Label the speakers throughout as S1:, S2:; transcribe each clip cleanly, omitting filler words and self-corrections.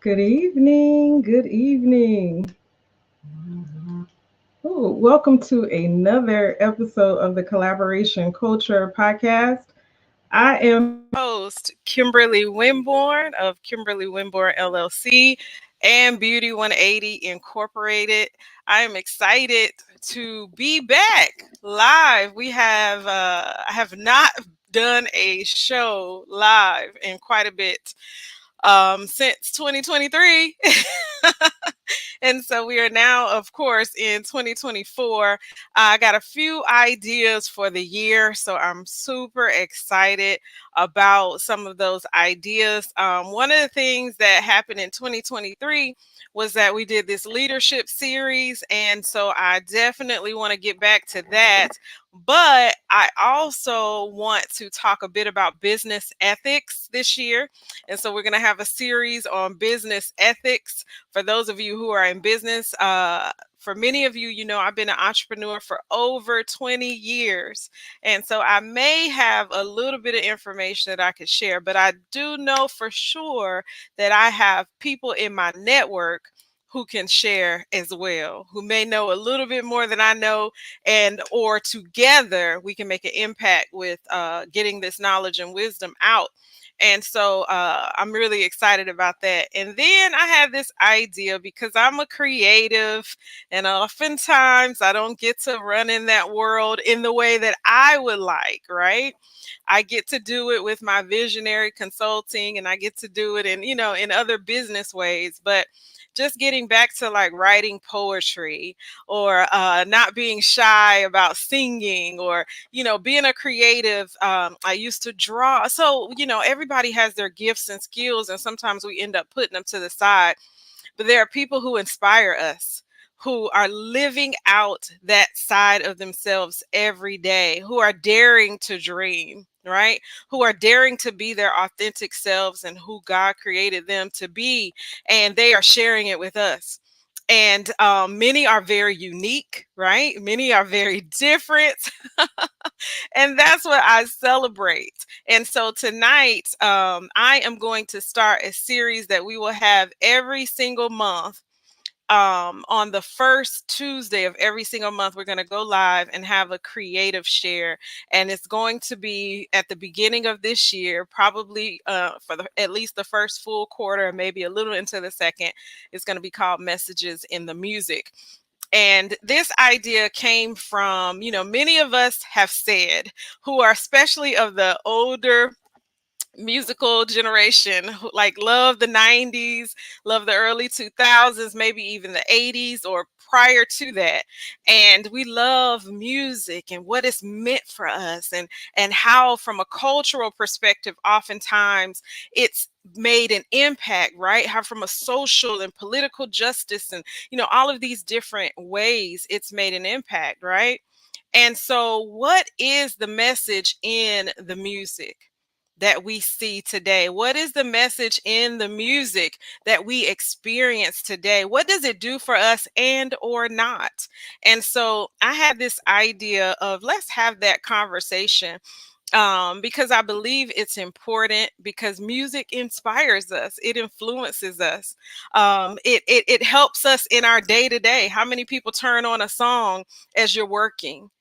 S1: Good evening. Good evening. Ooh, welcome to another episode of the Collaboration Culture Podcast. I am your host, Kimberly Winborne of Kimberly Winborne LLC and Beauty 180 Incorporated. I am excited to be back live. I have not done a show live in quite a bit since 2023. And so we are now, of course, in 2024. I got a few ideas for the year, so I'm super excited about some of those ideas. One of the things that happened in 2023 was that we did this leadership series, and so I definitely want to get back to that. But I also want to talk a bit about business ethics this year. And so we're going to have a series on business ethics. For those of you who are in business, for many of you, you know, I've been an entrepreneur for over 20 years. And so I may have a little bit of information that I could share, but I do know for sure that I have people in my network who can share as well, who may know a little bit more than I know, and or together we can make an impact with getting this knowledge and wisdom out. And so I'm really excited about that. And then I had this idea because I'm a creative, and oftentimes I don't get to run in that world in the way that I would like, right? I get to do it with my visionary consulting, and I get to do it in, you know, in other business ways. But just getting back to like writing poetry, or not being shy about singing, or you know, being a creative. I used to draw. So, you know, everybody has their gifts and skills, and sometimes we end up putting them to the side. But there are people who inspire us, who are living out that side of themselves every day, who are daring to dream, right? Who are daring to be their authentic selves and who God created them to be. And they are sharing it with us. And many are very unique, right? Many are very different. And that's what I celebrate. And so tonight, I am going to start a series that we will have every single month. On the first Tuesday of every single month, we're going to go live and have a creative share. And it's going to be at the beginning of this year, probably at least the first full quarter, maybe a little into the second. It's going to be called Messages in the Music. And this idea came from, you know, many of us have said, who are especially of the older musical generation, who like love the 90s, love the early 2000s, maybe even the 80s or prior to that. And we love music and what it's meant for us, and how from a cultural perspective oftentimes it's made an impact, right? How from a social and political justice, and you know, all of these different ways it's made an impact, right? And so what is the message in the music that we see today? What is the message in the music that we experience today? What does it do for us and or not? And so I had this idea of let's have that conversation, because I believe it's important, because music inspires us, it influences us, it helps us in our day to day. How many people turn on a song as you're working?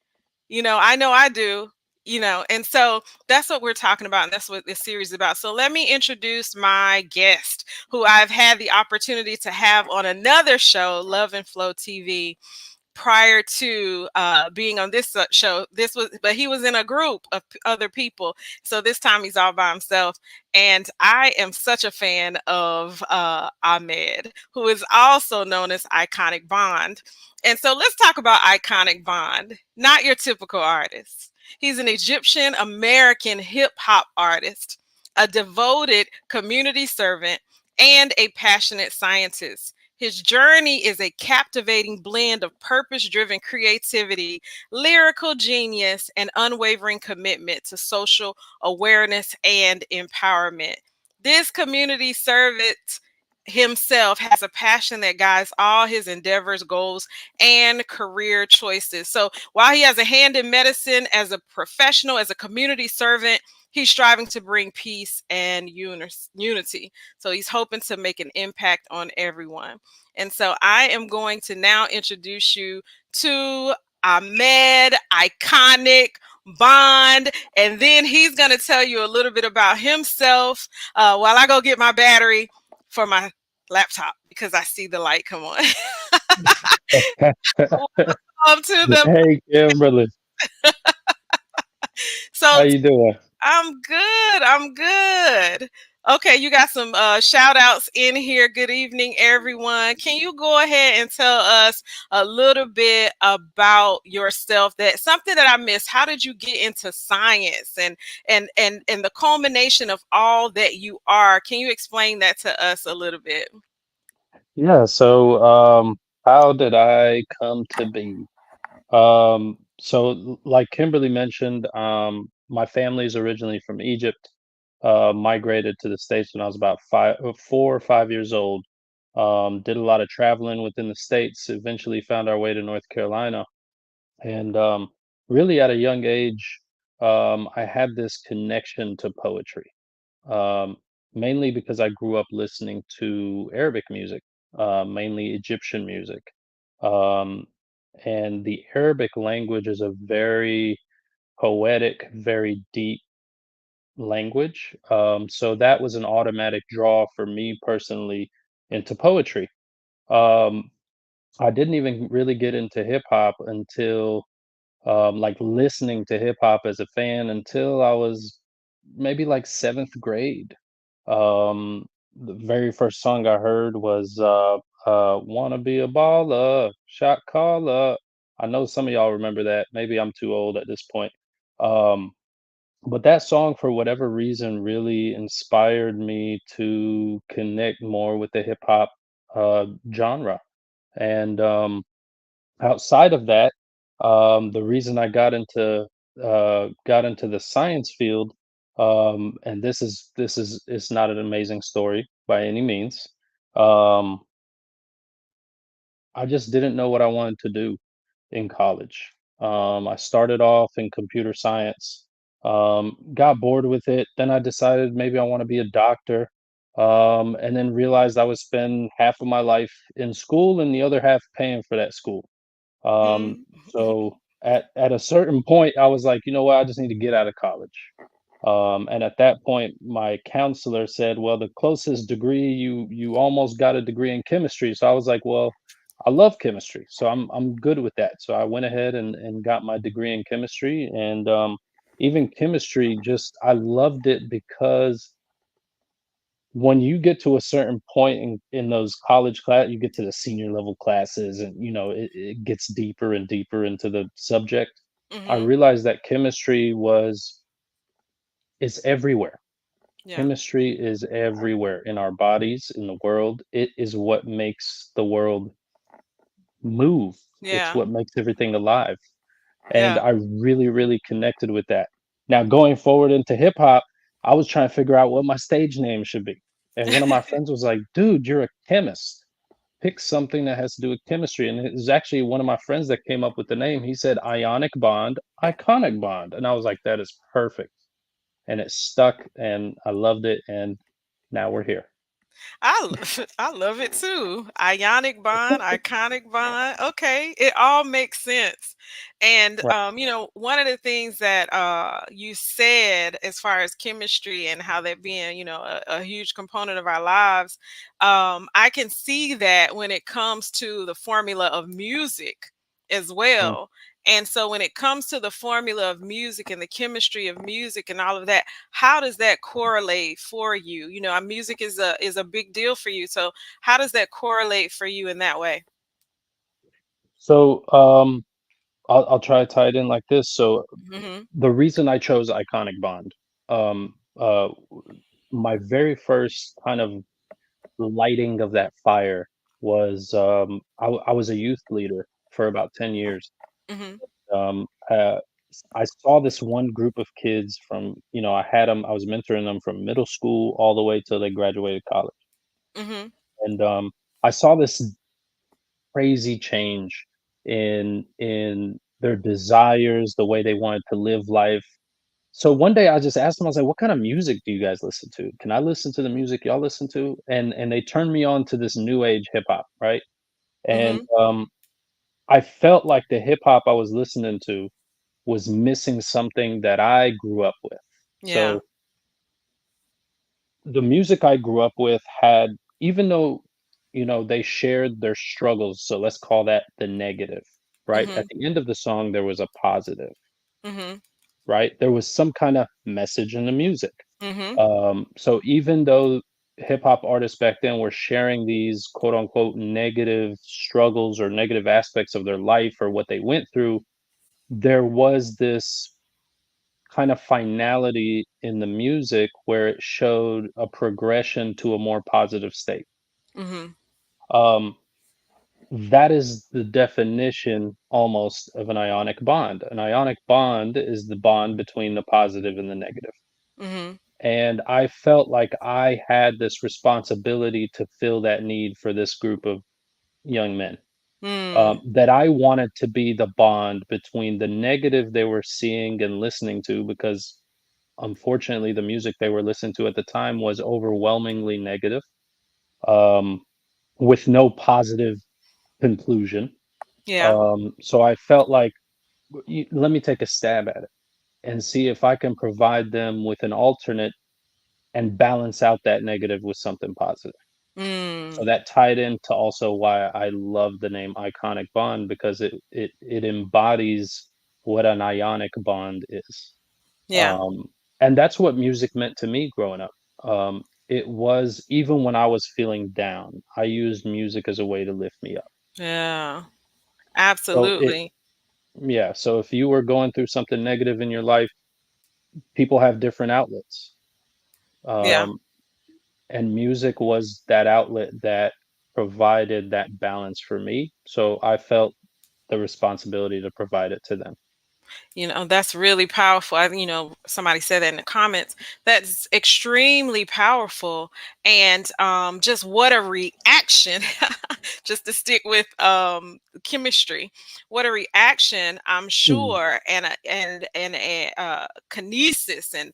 S1: You know I do, you know, and so that's what we're talking about. And that's what this series is about. So let me introduce my guest, who I've had the opportunity to have on another show, Love and Flow TV, prior to being on this show. But he was in a group of other people. So this time he's all by himself. And I am such a fan of Ahmed, who is also known as Iconic Bond. And so let's talk about Iconic Bond, not your typical artist. He's an Egyptian American hip hop artist, a devoted community servant, and a passionate scientist. His journey is a captivating blend of purpose-driven creativity, lyrical genius, and unwavering commitment to social awareness and empowerment. This community servant himself has a passion that guides all his endeavors, goals, and career choices. So while he has a hand in medicine, as a professional, as a community servant, he's striving to bring peace and unity. So he's hoping to make an impact on everyone. And so I am going to now introduce you to Ahmed Iconic Bond, and then he's going to tell you a little bit about himself while I go get my battery for my laptop because I see the light come on. Welcome to the
S2: Hey, Kimberly,
S1: so
S2: how you doing?
S1: I'm good. I'm good. Okay, you got some shout outs in here. Good evening, everyone. Can you go ahead and tell us a little bit about yourself? That something that I missed. How did you get into science and the culmination of all that you are? Can you explain that to us a little bit?
S2: How did I come to be? Like Kimberly mentioned, my family is originally from Egypt. Migrated to the States when I was about 4 or 5 years old. Did a lot of traveling within the States. Eventually, found our way to North Carolina, and really at a young age, I had this connection to poetry. um, Mainly because I grew up listening to Arabic music, mainly Egyptian music. Um, and the Arabic language is a very poetic, very deep language. So that was an automatic draw for me personally into poetry. Um, I didn't even really get into hip hop until like listening to hip hop as a fan until I was maybe like seventh grade. The very first song I heard was "Wanna Be a Baller," Shot Caller. I know some of y'all remember that. Maybe I'm too old at this point. Um, but that song, for whatever reason, really inspired me to connect more with the hip hop genre. And outside of that, the reason I got into the science field, and this is it's not an amazing story by any means. Um, I just didn't know what I wanted to do in college. I started off in computer science, got bored with it. Then I decided maybe I want to be a doctor, and then realized I would spend half of my life in school and the other half paying for that school. Um,
S1: Hmm.
S2: so at a certain point, I was like, you know what, I just need to get out of college. And at that point, my counselor said, "Well, the closest degree you almost got a degree in chemistry." So I was like, "Well, I love chemistry, so I'm good with that." So I went ahead and got my degree in chemistry, and even chemistry, just I loved it because when you get to a certain point in those college class, you get to the senior level classes, and it gets deeper and deeper into the subject. I
S1: Hmm.
S2: realized that chemistry was is everywhere.
S1: Yeah.
S2: Chemistry is everywhere in our bodies, in the world. It is what makes the world move. It's
S1: Yeah.
S2: what makes everything alive. And
S1: Yeah.
S2: I really, really connected with that. Now, going forward into hip hop, I was trying to figure out what my stage name should be. And one of my friends was like, "Dude, you're a chemist. Pick something that has to do with chemistry." And it was actually one of my friends that came up with the name. He said ionic bond, iconic bond. And I was like, that is perfect. And it stuck and I loved it. And now we're here.
S1: I love it too. Ionic bond, iconic bond. Okay, it all makes sense. And
S2: Right.
S1: one of the things that you said as far as chemistry and how that being, a huge component of our lives, I can see that when it comes to the formula of music as
S2: Mm.
S1: well. And so when it comes to the formula of music and the chemistry of music and all of that, how does that correlate for you? Music is a big deal for you. So how does that correlate for you in that way?
S2: So I'll try to tie it in like this. So
S1: Hmm.
S2: the reason I chose iconic bond, um, my very first kind of lighting of that fire was I was a youth leader for about 10 years.
S1: Hmm.
S2: Um, uh, I saw this one group of kids from, I was mentoring them from middle school all the way till they graduated college.
S1: Hmm.
S2: And I saw this crazy change in their desires, the way they wanted to live life. So one day I just asked them, I was like, "What kind of music do you guys listen to? Can I listen to the music y'all listen to?" And they turned me on to this new age hip hop, right? And
S1: Mhm.
S2: I felt like the hip hop I was listening to was missing something that I grew up with.
S1: Yeah.
S2: So the music I grew up with had, even though, they shared their struggles, so let's call that the negative, right? At
S1: Mhm.
S2: the end of the song, there was a positive,
S1: Mhm.
S2: right? There was some kind of message in the music.
S1: Mhm.
S2: So even though hip hop artists back then were sharing these quote unquote negative struggles or negative aspects of their life or what they went through, there was this kind of finality in the music where it showed a progression to a more positive state.
S1: Mhm.
S2: Um, that is the definition almost of an ionic bond. An ionic bond is the bond between the positive and the negative.
S1: Mhm.
S2: And I felt like I had this responsibility to fill that need for this group of young men.
S1: Mm.
S2: That I wanted to be the bond between the negative they were seeing and listening to, because unfortunately the music they were listening to at the time was overwhelmingly negative, um, with no positive conclusion.
S1: Yeah.
S2: So I felt like, let me take a stab at it and see if I can provide them with an alternate and balance out that negative with something positive. So
S1: Mm.
S2: that tied into also why I love the name Iconic Bond, because it embodies what an ionic bond is.
S1: Yeah.
S2: Um, and that's what music meant to me growing up. It was, even when I was feeling down, I used music as a way to lift me up.
S1: Yeah.
S2: So it
S1: Absolutely.
S2: Yeah, so if you were going through something negative in your life, people have different outlets.
S1: Yeah.
S2: Um, and music was that outlet that provided that balance for me. So I felt the responsibility to provide it to them.
S1: That's really powerful. Somebody said that in the comments. That's extremely powerful. And just what a reaction, just to stick with chemistry, what a reaction, I'm
S2: Mhm.
S1: sure, and a kinesis and,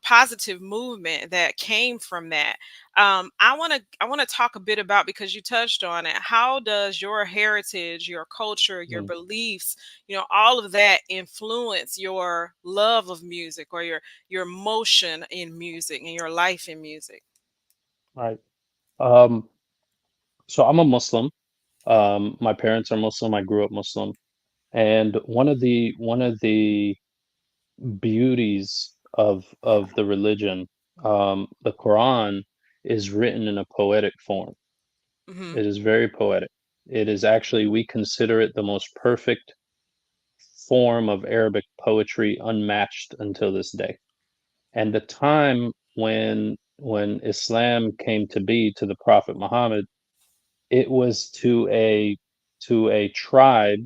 S1: positive movement that came from that. I want to talk a bit about, because you touched on it, how does your heritage, your culture, your
S2: Mhm.
S1: beliefs, all of that influence your love of music, or your motion in music and your life in music?
S2: Right. Um, so I'm a Muslim. My parents are Muslim. I grew up Muslim, and one of the beauties of the religion, the Quran, is written in a poetic form.
S1: Hmm.
S2: It is very poetic. It is actually, we consider it the most perfect form of Arabic poetry, unmatched until this day. And the time when Islam came to be, to the Prophet Muhammad, it was to a tribe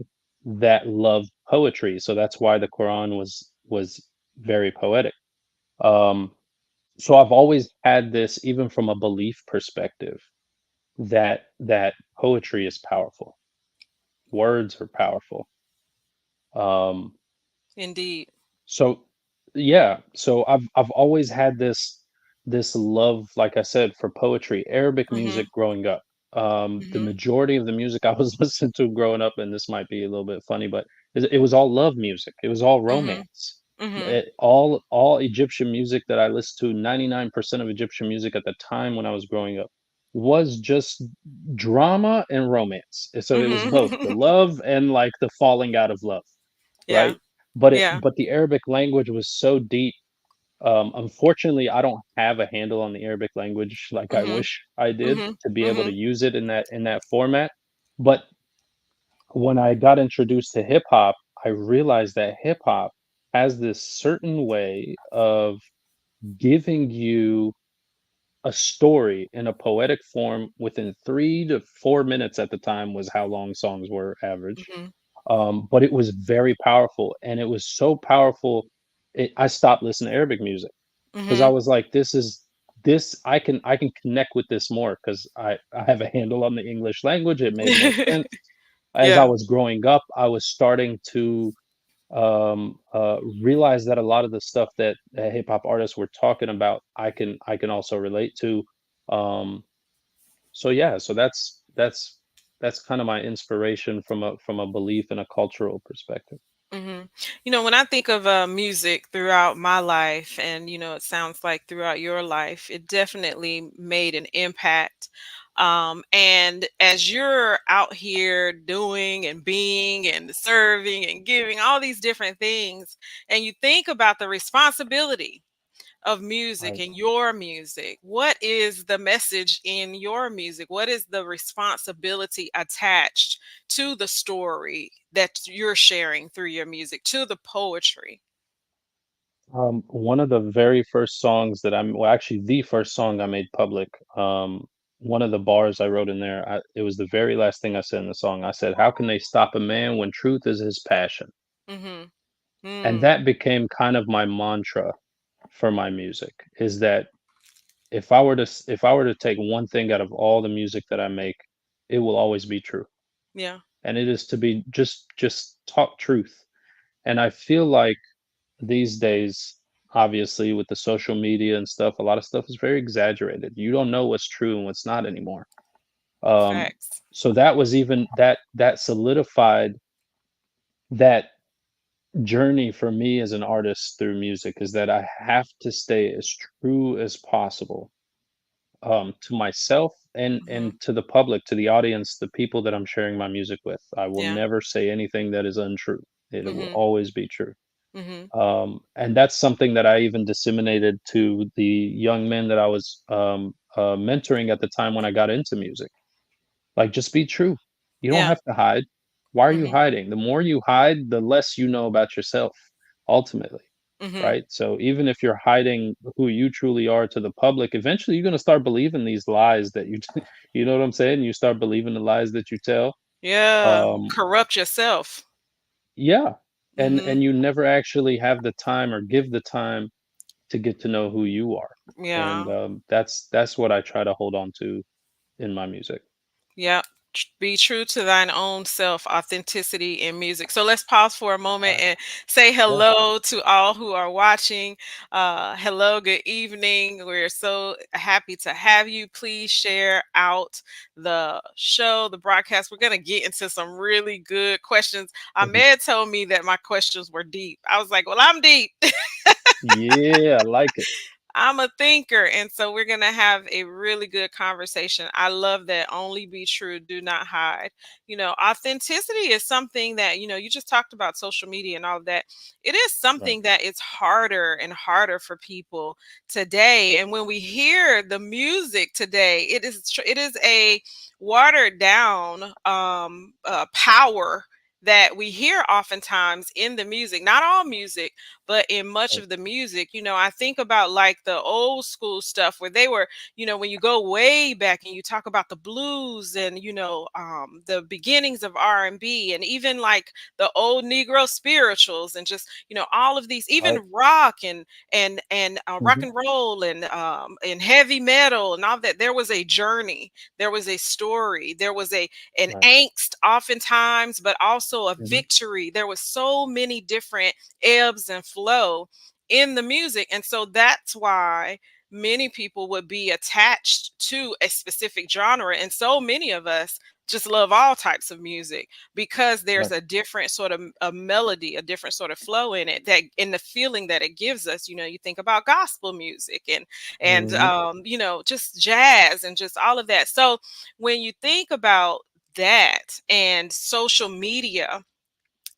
S2: that loved poetry. So that's why the Quran was very poetic. Um, so I've always had this, even from a belief perspective, that poetry is powerful. Words are powerful. Um,
S1: Indeed.
S2: So yeah, so I've always had this love, like I said, for poetry, Arabic music
S1: Hmm.
S2: growing up. The
S1: Hmm.
S2: majority of the music I was listening to growing up, and this might be a little bit funny, but it was all love music. It was all
S1: Hmm.
S2: romance.
S1: Hmm.
S2: All Egyptian music that I listened to, 99% of Egyptian music at the time when I was growing up, was just drama and romance. So it was both the
S1: Hmm.
S2: love and like the falling out of love,
S1: Yeah.
S2: right? But it
S1: Yeah.
S2: but the Arabic language was so deep. Unfortunately, I don't have a handle on the Arabic language like I
S1: Hmm.
S2: wish I did,
S1: Hmm.
S2: to be able to
S1: Hmm.
S2: use it in that format. But when I got introduced to hip hop, I realized that hip hop has this certain way of giving you a story in a poetic form within 3 to 4 minutes. At the time, was how long songs were average.
S1: Hmm.
S2: But it was very powerful, and it was so powerful, I stopped listening to Arabic music, because I
S1: Hmm.
S2: was like, this I can connect with this more, because I have a handle on the English language. It made more sense. As I
S1: Yeah.
S2: was growing up, I was starting to realized that a lot of the stuff that hip hop artists were talking about, I can also relate to. Um, so yeah, so that's kind of my inspiration from a belief and a cultural perspective.
S1: Hmm. When I think of music throughout my life, and it sounds like throughout your life, it definitely made an impact. And as you're out here doing and being and serving and giving all these different things, and you think about the responsibility of music
S2: Right.
S1: and your music. What is the message in your music? What is the responsibility attached to the story that you're sharing through your music, to the poetry?
S2: One of the very first songs that well, actually, the first song I made public. One of the bars I wrote in there, it was the very last thing I said in the song. I said, "How can they stop a man when truth is his passion?"
S1: Mm-hmm.
S2: And
S1: Mm,
S2: that became kind of my mantra for my music. Is that if I were to take one thing out of all the music that I make, it will always be true,
S1: yeah.
S2: and it is to be just talk truth. And I feel like these days, obviously, with the social media and stuff, a lot of stuff is very exaggerated. You don't know what's true and what's not anymore. Um,
S1: Facts.
S2: so that was even that solidified that journey for me as an artist through music, is that I have to stay as true as possible, to myself
S1: Mm-hmm.
S2: and to the public, to the audience, the people that I'm sharing my music with. I will
S1: Yeah.
S2: never say anything that is untrue. It will
S1: Mm-hmm.
S2: always be true.
S1: Mm-hmm.
S2: And that's something that I even disseminated to the young men that I was mentoring at the time when I got into music. Like, just be true. You don't
S1: Yeah.
S2: have to hide. Why are you
S1: Mm-hmm.
S2: hiding? The more you hide, the less you know about yourself, ultimately.
S1: Mm-hmm.
S2: Right? So even if you're hiding who you truly are to the public, eventually you're going to start believing these lies that you, you know what I'm saying? You start believing the lies that you tell.
S1: Yeah.
S2: Um,
S1: Corrupt yourself.
S2: yeah,
S1: Mm-hmm.
S2: and you never actually have the time or give the time to get to know who you are. And
S1: Yeah.
S2: that's what I try to hold on to in my music.
S1: Yep. Be true to thine own self, authenticity in music. So let's pause for a moment
S2: Right.
S1: and say
S2: Yeah.
S1: hello to all who are watching. Hello, good evening. We're so happy to have you. Please share out the show, the broadcast. We're going to get into some really good questions.
S2: Mhm.
S1: Ahmed told me that my questions were deep. I was like, well, I'm deep.
S2: Yeah, I like it.
S1: I'm a thinker. And so we're going to have a really good conversation. I love that. Only be true, do not hide. Authenticity is something that, you just talked about social media and all of that. It is
S2: Right.
S1: something that it's harder and harder for people today. And when we hear the music today, it is a watered down power that we hear oftentimes in the music. Not all music, but in much
S2: Right.
S1: of the music, I think about like the old school stuff where they were, when you go way back and you talk about the blues and the beginnings of R&B, and even like the old Negro spirituals, and just all of these,
S2: Right.
S1: even rock and rock
S2: Hmm.
S1: and roll and heavy metal and all that. There was a journey, there was a story, there was an
S2: Right.
S1: angst oftentimes, but also a
S2: Hmm.
S1: victory. There was so many different ebbs and flow in the music. And so that's why many people would be attached to a specific genre. And so many of us just love all types of music because there's
S2: Right.
S1: a different sort of a melody, a different sort of flow in it, that in the feeling that it gives us. You think about gospel music and
S2: Hmm.
S1: just jazz and just all of that. So when you think about that and social media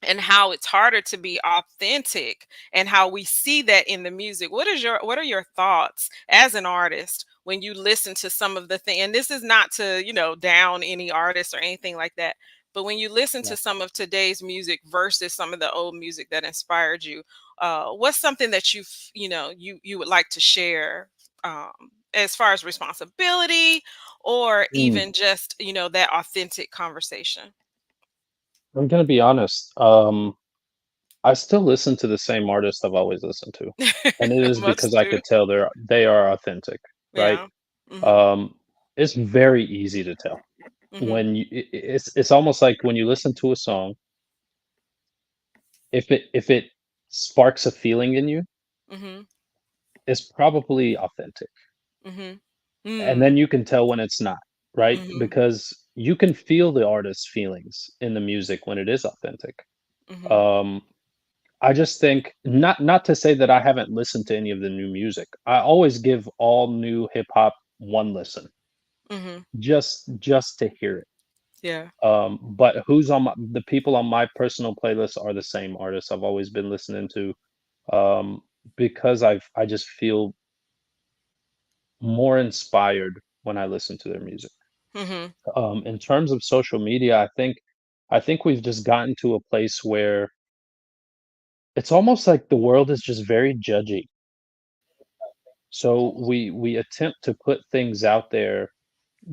S1: and how it's harder to be authentic and how we see that in the music, what are your thoughts as an artist when you listen to some of the thing, and this is not to down any artist or anything like that, but when you listen to
S2: Right.
S1: some of today's music versus some of the old music that inspired you, what's something that you would like to share, um, as far as responsibility, or
S2: Mm.
S1: even just that authentic conversation?
S2: I'm gonna be honest. I still listen to the same artist I've always listened to, and it is
S1: Much
S2: because I
S1: too.
S2: could tell they are authentic, right?
S1: Yeah. Mhm.
S2: Um, it's very easy to tell
S1: Mhm.
S2: when it's almost like when you listen to a song, if it sparks a feeling in you,
S1: Mhm.
S2: it's probably authentic.
S1: Mhm.
S2: And
S1: Mm.
S2: then you can tell when it's not, right?
S1: Mhm.
S2: Because you can feel the artist's feelings in the music when it is authentic.
S1: Mhm.
S2: Um, I just think, not to say that I haven't listened to any of the new music. I always give all new hip hop one listen,
S1: Mhm.
S2: just to hear it.
S1: Yeah.
S2: But the people on my personal playlist are the same artists I've always been listening to, because I just feel more inspired when I listen to their music.
S1: Mhm.
S2: In terms of social media, I think we've just gotten to a place where it's almost like the world is just very judgy. So we attempt to put things out there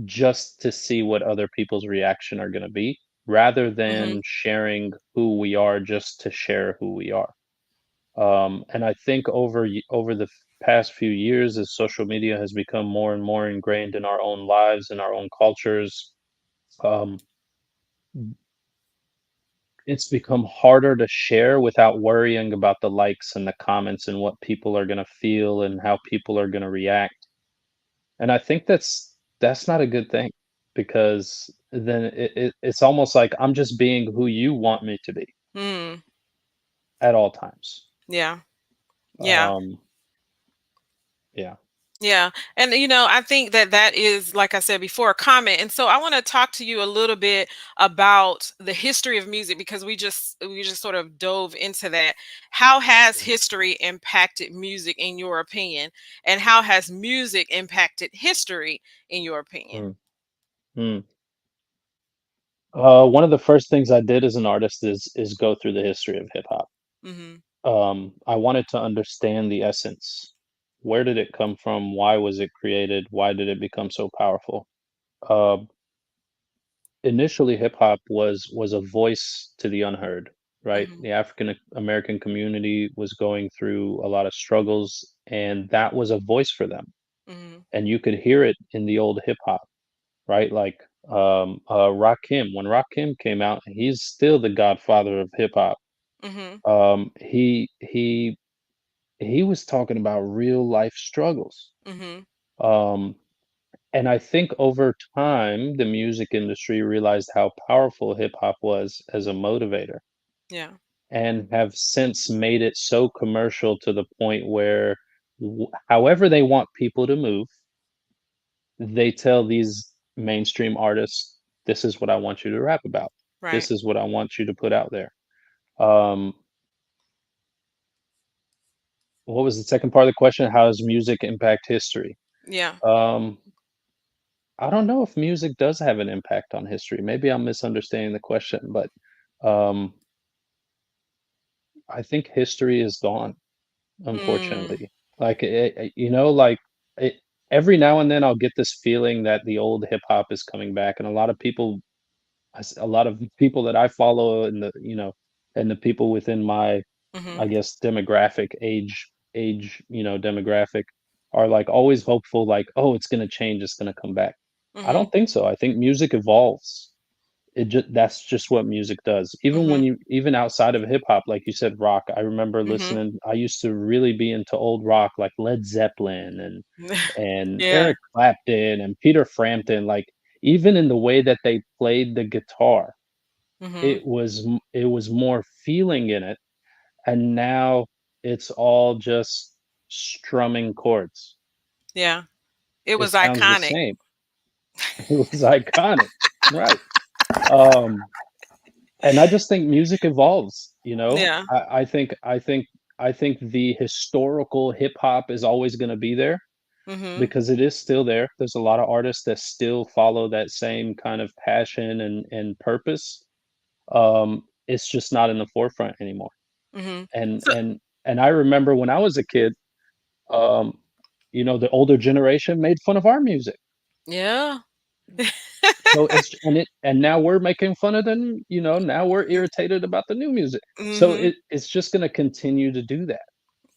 S2: just to see what other people's reaction are going to be, rather
S1: Mhm.
S2: than sharing who we are just to share who we are. And I think over the past few years, as social media has become more and more ingrained in our own lives and our own cultures, um, it's become harder to share without worrying about the likes and the comments and what people are going to feel and how people are going to react. And I think that's not a good thing, because then it's almost like I'm just being who you want me to be
S1: Mm.
S2: at all times.
S1: Yeah. Yeah.
S2: Um, yeah.
S1: Yeah. And I think that that is, like I said before, a comment. And so I want to talk to you a little bit about the history of music, because we just sort of dove into that. How has history impacted music in your opinion? And how has music impacted history in your opinion?
S2: Mm, mm. One of the first things I did as an artist is go through the history of hip hop.
S1: Mhm.
S2: I wanted to understand the essence. Where did it come from? Why was it created? Why did it become so powerful? Uh, Initially, hip hop was a voice to the unheard, right?
S1: Mhm.
S2: The African American community was going through a lot of struggles, and that was a voice for them.
S1: Mhm.
S2: And you could hear it in the old hip hop, right? Like Rakim. When Rakim came out, he's still the godfather of hip hop.
S1: Mhm.
S2: He was talking about real life struggles.
S1: Mhm.
S2: Um, and I think over time, the music industry realized how powerful hip hop was as a motivator,
S1: Yeah.
S2: and have since made it so commercial to the point where, however they want people to move, they tell these mainstream artists, this is what I want you to rap about.
S1: Right.
S2: This is what I want you to put out there. Um, what was the second part of the question? How does music impact history?
S1: Yeah.
S2: Um, I don't know if music does have an impact on history. Maybe I'm misunderstanding the question, but um, I think history is gone,
S1: Mm.
S2: unfortunately. Like, like it, every now and then I'll get this feeling that the old hip hop is coming back, and a lot of people, a lot of people that I follow, and the people within my,
S1: Mhm.
S2: I guess, demographic demographic, are like always hopeful, like, oh, it's gonna change, it's gonna come back. I
S1: Mhm.
S2: don't think so. I think music evolves. That's just what music does. Even
S1: Mhm.
S2: even outside of hip hop, like you said, rock. I remember
S1: Mhm.
S2: listening. I used to really be into old rock, like Led Zeppelin and
S1: Yeah.
S2: Eric Clapton and Peter Frampton. Like, even in the way that they played the guitar,
S1: Mhm.
S2: it was more feeling in it. And now it's all just strumming chords.
S1: Yeah. It
S2: It
S1: was
S2: sounds the
S1: iconic.
S2: same. It was iconic, right? Um, and I just think music evolves, you know?
S1: Yeah.
S2: I think the historical hip hop is always gonna be there,
S1: Mhm.
S2: because it is still there. There's a lot of artists that still follow that same kind of passion and purpose. It's just not in the forefront anymore.
S1: Mhm.
S2: And
S1: So
S2: and and I remember when I was a kid, um, the older generation made fun of our music.
S1: yeah.
S2: So and now we're making fun of them, now we're irritated about the new music. So
S1: Mhm.
S2: it's just gonna continue to do that.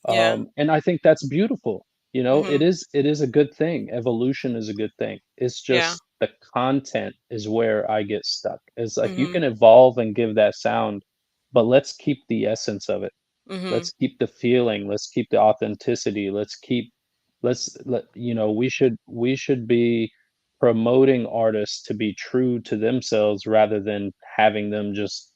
S1: Yeah.
S2: And I think that's beautiful. It
S1: Mhm.
S2: is a good thing. Evolution is a good thing. It's
S1: Yeah.
S2: just the content is where I get stuck. It's like you
S1: Mhm.
S2: can evolve and give that sound, but let's keep the essence of it.
S1: Mhm.
S2: Let's keep the feeling, let's keep the authenticity, we should be promoting artists to be true to themselves rather than having them just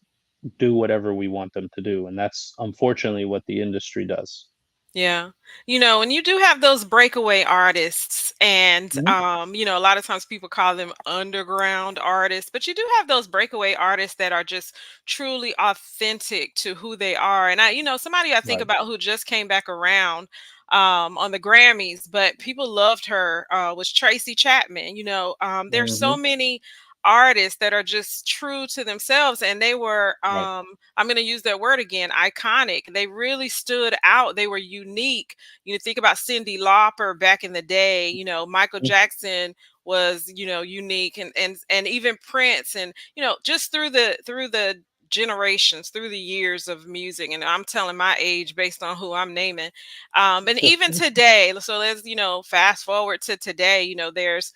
S2: do whatever we want them to do, and that's unfortunately what the industry does.
S1: Yeah. And you do have those breakaway artists and
S2: Mhm.
S1: a lot of times people call them underground artists, but you do have those breakaway artists that are just truly authentic to who they are. And somebody I think
S2: Right.
S1: about who just came back around on the Grammys, but people loved her was Tracy Chapman. There's so
S2: Mhm.
S1: many artists that are just true to themselves and they were
S2: Right.
S1: I'm going to use that word again, iconic. They really stood out. They were unique. Think about Cyndi Lauper back in the day. Michael
S2: Mm.
S1: Jackson was, unique, and even Prince, and just through the generations, through the years of music. And I'm telling my age based on who I'm naming. And even today, so let's fast forward to today. There's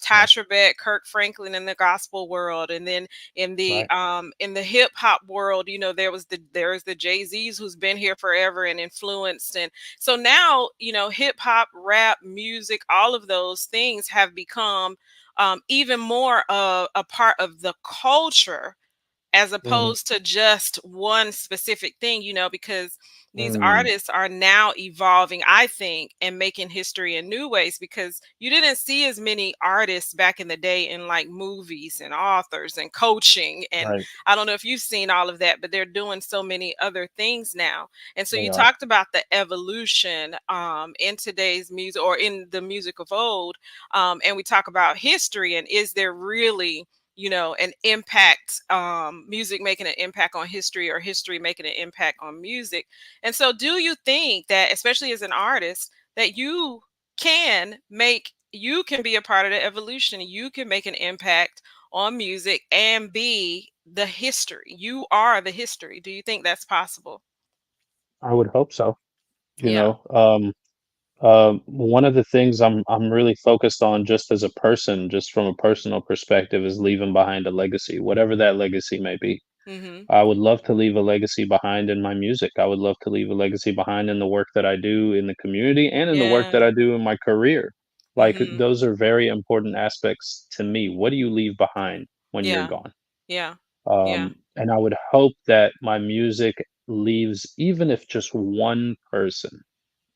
S1: Ty
S2: Yeah.
S1: Tribbett, Kirk Franklin in the gospel world, and then
S2: Right.
S1: in the hip hop world, there's the Jay-Z's who's been here forever and influenced. And so now, hip hop, rap, music, all of those things have become even more a part of the culture as
S2: Mhm.
S1: opposed to just one specific thing, because these
S2: Mm.
S1: artists are now evolving, I think, and making history in new ways because you didn't see as many artists back in the day in like movies and authors and coaching. And
S2: Right.
S1: I don't know if you've seen all of that, but they're doing so many other things now. And so
S2: They
S1: you
S2: are.
S1: talked about the evolution in today's music or in the music of old. And we talk about history and is there really an impact, music making an impact on history or history making an impact on music. And so do you think that, especially as an artist, that you can be a part of the evolution, you can make an impact on music and be the history, you are the history? Do you think that's possible?
S2: I would hope so, you
S1: Yeah.
S2: know? One of the things I'm really focused on just as a person, just from a personal perspective, is leaving behind a legacy, whatever that legacy may be.
S1: Mhm.
S2: I would love to leave a legacy behind in my music. I would love to leave a legacy behind in the work that I do in the community and in the work
S1: Yeah.
S2: that I do in my career. Like,
S1: Mhm.
S2: those are very important aspects to me. What do you leave behind when you're
S1: Yeah.
S2: gone?
S1: Yeah. Yeah.
S2: And I would hope that my music leaves, even if just one person,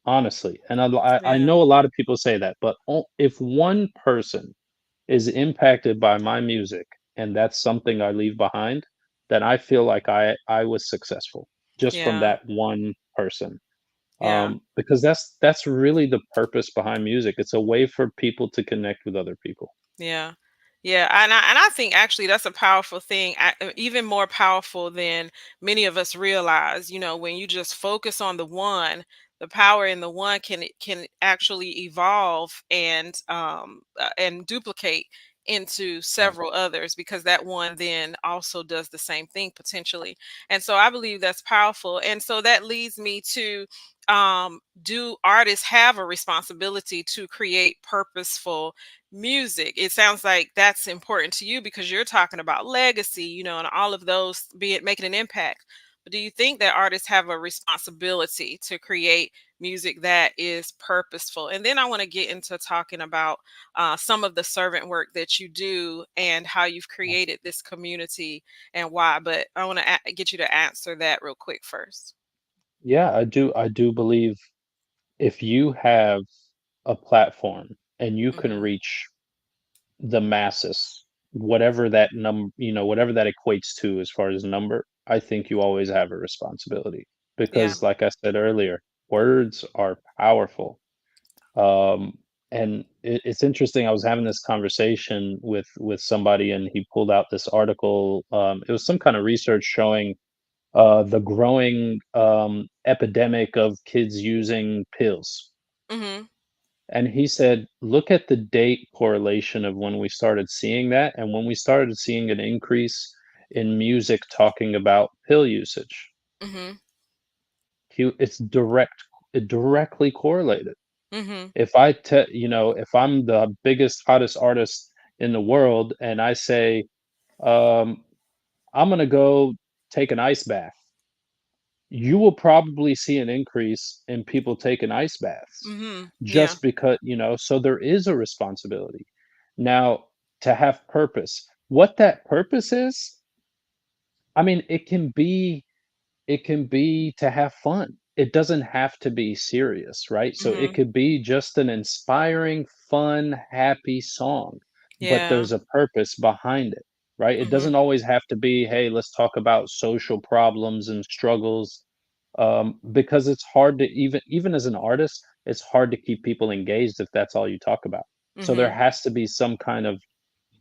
S2: honestly. And I
S1: Yeah.
S2: know a lot of people say that, but if one person is impacted by my music and that's something I leave behind, then I feel like I was successful just from
S1: Yeah.
S2: that one person.
S1: Yeah.
S2: Because that's really the purpose behind music. It's a way for people to connect with other people.
S1: Yeah. Yeah, and I think actually that's a powerful thing, even more powerful than many of us realize. When you just focus on the one, the power in the one can actually evolve and duplicate into
S2: Right.
S1: several others because that one then also does the same thing potentially. And so I believe that's powerful. And so that leads me to do artists have a responsibility to create purposeful music? It sounds like that's important to you because you're talking about legacy, and all of those, be it making an impact. But do you think that artists have a responsibility to create music that is purposeful? And then I want to get into talking about some of the servant work that you do and how you've created this community and why. But I want to get you to answer that real quick first.
S2: Yeah, I do believe if you have a platform and you can
S1: Hmm.
S2: reach the masses, whatever that whatever that equates to as far as number, I think you always have a responsibility.
S1: Yeah.
S2: Because like I said earlier, words are powerful. Um, and it's interesting. I was having this conversation with somebody, and he pulled out this article. It was some kind of research showing the growing epidemic of kids using pills.
S1: Hmm.
S2: And he said, look at the date correlation of when we started seeing that and when we started seeing an increase in music talking about pill usage.
S1: Hmm.
S2: It's it directly correlated.
S1: Hmm.
S2: If I'm the biggest, hottest artist in the world and I say, um, I'm going to go take an ice bath, you will probably see an increase in people taking ice baths
S1: Yeah.
S2: just because, so there is a responsibility. Now, to have purpose, what that purpose is, I mean, it can be to have fun. It doesn't have to be serious, right? So it
S1: Mhm.
S2: could be just an inspiring, fun, happy song, but
S1: Yeah.
S2: there's a purpose behind it, right? It
S1: Mhm.
S2: doesn't always have to be, hey, let's talk about social problems and struggles, because it's hard to even as an artist, it's hard to keep people engaged if that's all you talk about. So there
S1: Mhm.
S2: has to be some kind of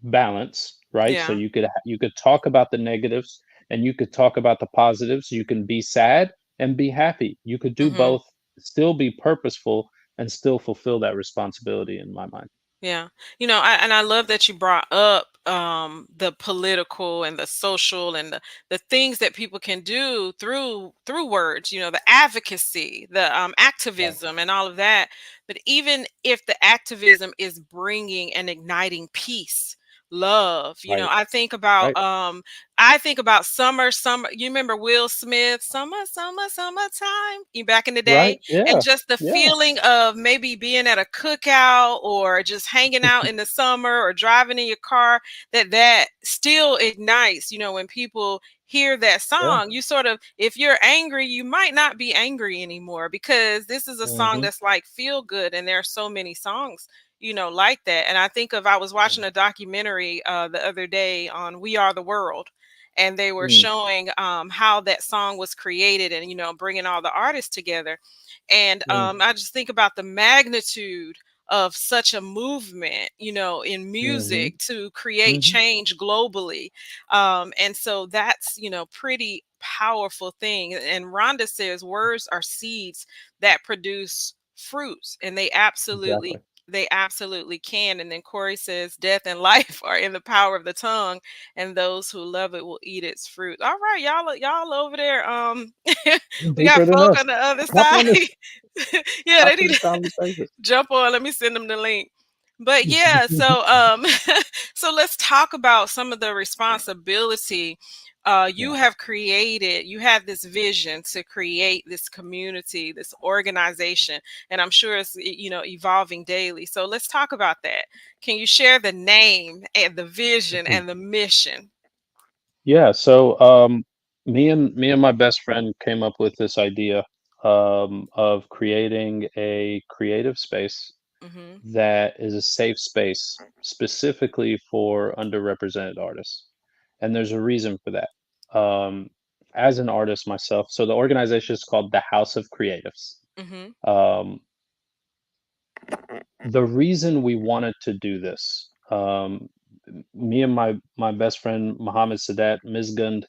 S2: balance, right? So
S1: Yeah.
S2: you could talk about the negatives and you could talk about the positives. You can be sad and be happy. You could do
S1: Mhm.
S2: both, still be purposeful and still fulfill that responsibility in my mind.
S1: Yeah. I love that you brought up the political and the social and the things that people can do through words, the advocacy, the
S2: Right.
S1: activism and all of that. But even if the activism is bringing and igniting peace, love,
S2: Right. Right.
S1: I think about summer, you remember Will Smith, summertime, you back in the day,
S2: Right. Yeah.
S1: and just the
S2: Yeah.
S1: feeling of maybe being at a cookout or just hanging out in the summer or driving in your car, that still ignites, when people hear that
S2: Yeah.
S1: song. You sort of, if you're angry, you might not be angry anymore, because this is a song
S2: Hmm.
S1: that's like feel good, and there are so many songs like that. And I was watching a documentary the other day on We Are the World, and they were
S2: Mm,
S1: showing how that song was created, and bringing all the artists together. And
S2: mm,
S1: I just think about the magnitude of such a movement, in
S2: mhm,
S1: music to create
S2: mhm.
S1: change globally. And so that's, pretty powerful thing. And Rhonda says words are seeds that produce fruits, and
S2: Exactly.
S1: they absolutely can. And then Corey says death and life are in the power of the tongue, and those who love it will eat its fruit. All right, y'all over there. We got
S2: Deeper than
S1: folk
S2: us.
S1: on the other
S2: Hop
S1: side.
S2: on this.
S1: Yeah, they
S2: Hop in
S1: need
S2: the
S1: to
S2: conversation.
S1: jump on. Let me send them the link. But yeah, so so let's talk about some of the responsibility you
S2: Yeah.
S1: have created. You have this vision to create this community, this organization, and I'm sure it's evolving daily. So let's talk about that. Can you share the name and the vision
S2: Mhm.
S1: and the mission?
S2: Yeah, so me and my best friend came up with this idea of creating a creative space
S1: Mhm.
S2: that is a safe space specifically for underrepresented artists. And there's a reason for that. Um, as an artist myself, so the organization is called the House of Creatives.
S1: Mhm.
S2: Um, the reason we wanted to do this, me and my best friend Mohammed Sadat Mizgund,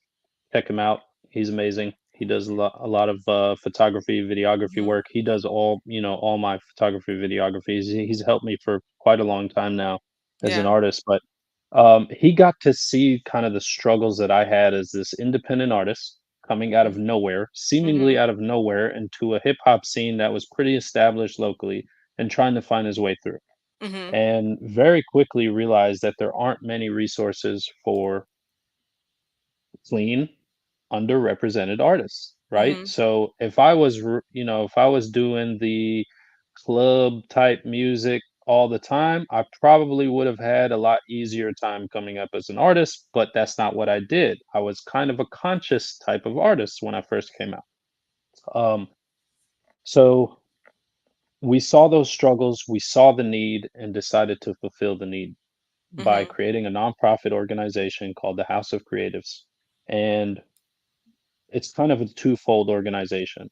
S2: check him out. He's amazing. He does a lot of photography, videography
S1: Mhm.
S2: work. He does all my photography, videography. He's helped me for quite a long time now as an
S1: Yeah.
S2: artist. But he got to see kind of the struggles that I had as this independent artist coming out of nowhere, seemingly
S1: Mhm.
S2: out of nowhere, into a hip hop scene that was pretty established locally and trying to find his way through.
S1: Mhm.
S2: And very quickly realized that there aren't many resources for clean, underrepresented artists, right?
S1: Mhm.
S2: So if I was doing the club type music all the time, I probably would have had a lot easier time coming up as an artist, but that's not what I did. I was kind of a conscious type of artist when I first came out. So we saw those struggles, we saw the need, and decided to fulfill the need by
S1: Mhm.
S2: creating a nonprofit organization called the House of Creatives. And it's kind of a twofold organization.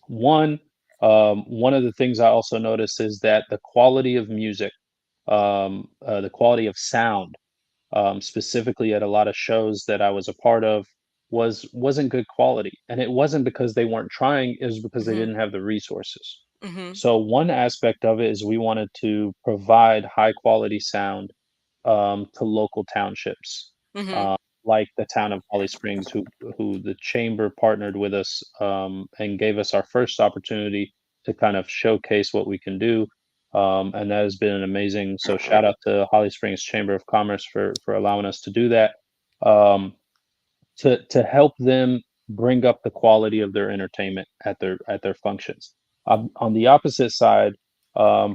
S2: One, one of the things I also noticed is that the quality of music, the quality of sound, specifically at a lot of shows that I was a part of, wasn't good quality, and it wasn't because they weren't trying; it was because they
S1: Mhm.
S2: didn't have the resources.
S1: Mhm.
S2: So one aspect of it is we wanted to provide high quality sound to local townships,
S1: Mhm.
S2: uh, like the town of Holly Springs, who the chamber partnered with us and gave us our first opportunity to kind of showcase what we can do, and that has been an amazing. So shout out to Holly Springs Chamber of Commerce for allowing us to do that. Um, to help them bring up the quality of their entertainment at their functions. On the opposite side,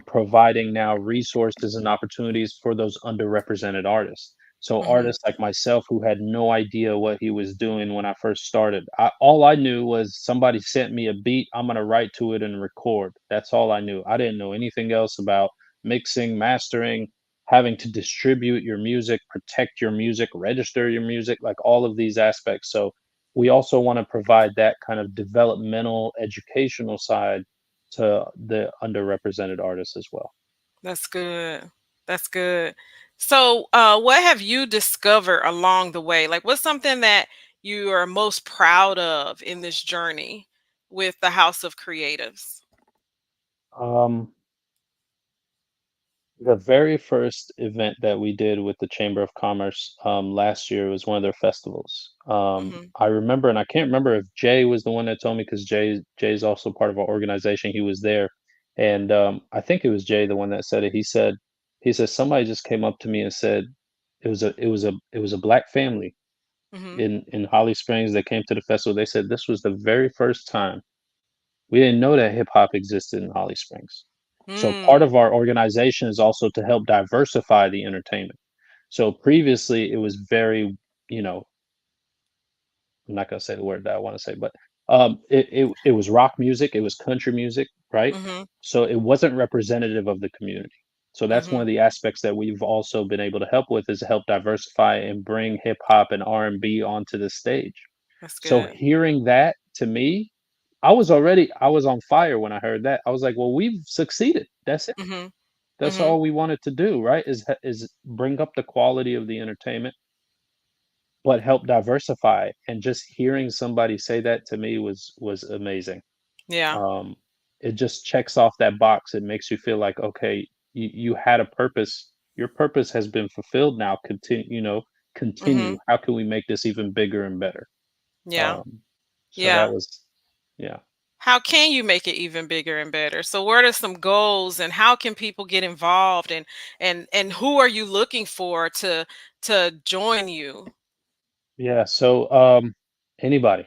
S2: providing now resources and opportunities for those underrepresented artists. So
S1: Mhm.
S2: artists like myself who had no idea what he was doing when I first started. All I knew was somebody sent me a beat, I'm gonna write to it and record. That's all I knew. I didn't know anything else about mixing, mastering, having to distribute your music, protect your music, register your music, like all of these aspects. So we also want to provide that kind of developmental educational side to the underrepresented artists as well.
S1: That's good. That's good. So, what have you discovered along the way? Like, what's something that you are most proud of in this journey with the House of Creatives?
S2: Um, the very first event that we did with the Chamber of Commerce last year was one of their festivals.
S1: Mhm.
S2: I remember, and I can't remember if Jay was the one that told me because Jay's also part of our organization. He was there, and I think it was Jay the one that said it. He said somebody just came up to me and said it was a black family
S1: Mhm.
S2: in Holly Springs that came to the festival. They said this was the very first time. We didn't know that hip hop existed in Holly Springs. So part
S1: Mm.
S2: of our organization is also to help diversify the entertainment. So previously it was very, you know, I'm not gonna say the word that I want to say, but it was rock music, it was country music, right?
S1: Mhm.
S2: So it wasn't representative of the community. So that's one
S1: Mhm.
S2: of the aspects that we've also been able to help with is help diversify and bring hip hop and R&B onto the stage.
S1: That's
S2: So
S1: good.
S2: hearing that to me, I was on fire when I heard that. I was like, well, we've succeeded. That's it.
S1: Mhm.
S2: That's
S1: Mhm.
S2: all we wanted to do, right? Is bring up the quality of the entertainment, but help diversify. And just hearing somebody say that to me was amazing.
S1: Yeah.
S2: Um, it just checks off that box. It makes you feel like, okay, you had a purpose. Your purpose has been fulfilled now. Continue, continue.
S1: Mhm.
S2: How can we make this even bigger and better?
S1: Yeah.
S2: Um, so that
S1: Yeah.
S2: was, yeah.
S1: How can you make it even bigger and better? So what are some goals and how can people get involved and who are you looking for to join you?
S2: Yeah, so anybody,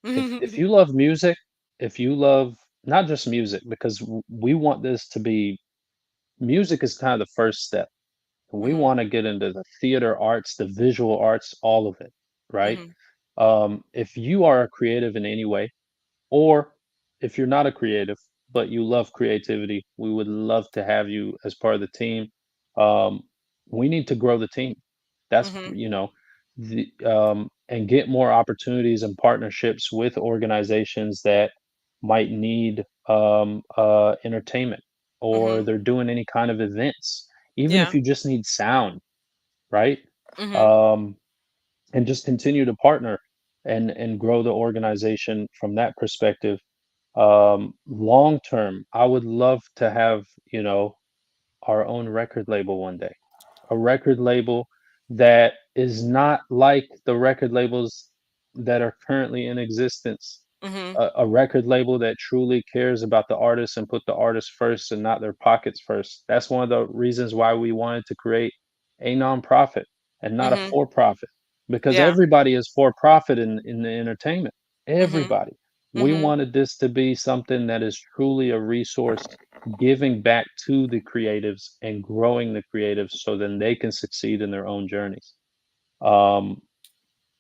S2: if you love music, if you love not just music, because we want this to be music is kind of the first step. We
S1: Mhm.
S2: want to get into the theater arts, the visual arts, all of it, right?
S1: Mhm.
S2: If you are a creative in any way, or if you're not a creative, but you love creativity, we would love to have you as part of the team. Um, we need to grow the team. That's,
S1: Mhm.
S2: and get more opportunities and partnerships with organizations that might need entertainment or
S1: Mhm.
S2: they're doing any kind of events, even if
S1: Yeah.
S2: you just need sound, right?
S1: Mhm.
S2: Um, and just continue to partner and grow the organization from that perspective. Long term, I would love to have, our own record label one day. A record label that is not like the record labels that are currently in existence.
S1: Mhm.
S2: A record label that truly cares about the artist and put the artist first and not their pockets first. That's one of the reasons why we wanted to create a nonprofit and not a
S1: Mhm.
S2: for profit because
S1: Yeah.
S2: everybody is for profit in the entertainment.
S1: Mhm.
S2: Everybody. We
S1: Mhm.
S2: wanted this to be something that is truly a resource giving back to the creatives and growing the creatives so then they can succeed in their own journeys. Um,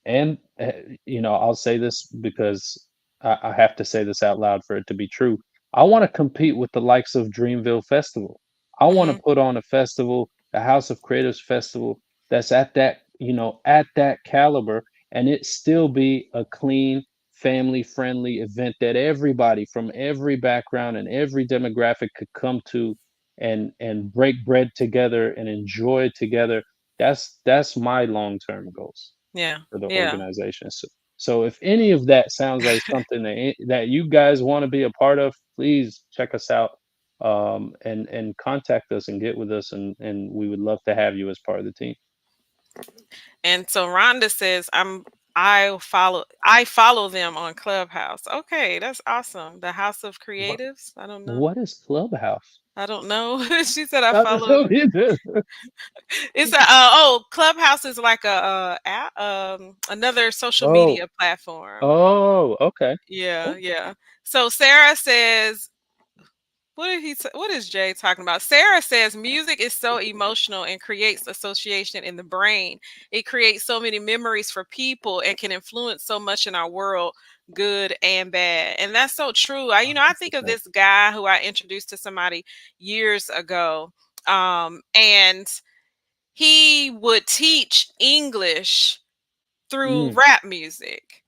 S2: and I'll say this because I have to say this out loud for it to be true. I want to compete with the likes of Dreamville Festival. I want to
S1: Mhm.
S2: put on a festival, the House of Creatives Festival, that's at that caliber, and it still be a clean, family-friendly event that everybody from every background and every demographic could come to and break bread together and enjoy together. That's my long-term goals
S1: Yeah.
S2: for the
S1: Yeah.
S2: organization. So if any of that sounds like something that you guys want to be a part of, please check us out and contact us and get with us, and we would love to have you as part of the team.
S1: And so Rhonda says, I follow them on Clubhouse. Okay, that's awesome. The House of
S2: What
S1: Creatives. I don't know.
S2: what is Clubhouse?
S1: I don't know. She said I
S2: I
S1: followed.
S2: don't either.
S1: It's a Clubhouse is like another social
S2: Oh,
S1: media platform.
S2: oh, okay.
S1: Yeah,
S2: Cool.
S1: yeah. So Sarah says, what is Jay talking about? Sarah says music is so emotional and creates association in the brain. It creates so many memories for people and can influence so much in our world, good and bad. And that's so true. I think of
S2: 100%.
S1: this guy who I introduced to somebody years ago. And he would teach English through
S2: Mm,
S1: rap music.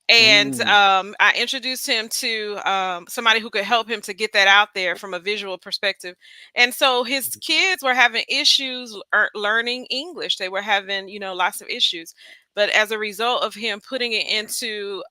S1: And
S2: mm,
S1: I introduced him to somebody who could help him to get that out there from a visual perspective. And so his kids were having issues learning English. They were having, lots of issues. But as a result of him putting it into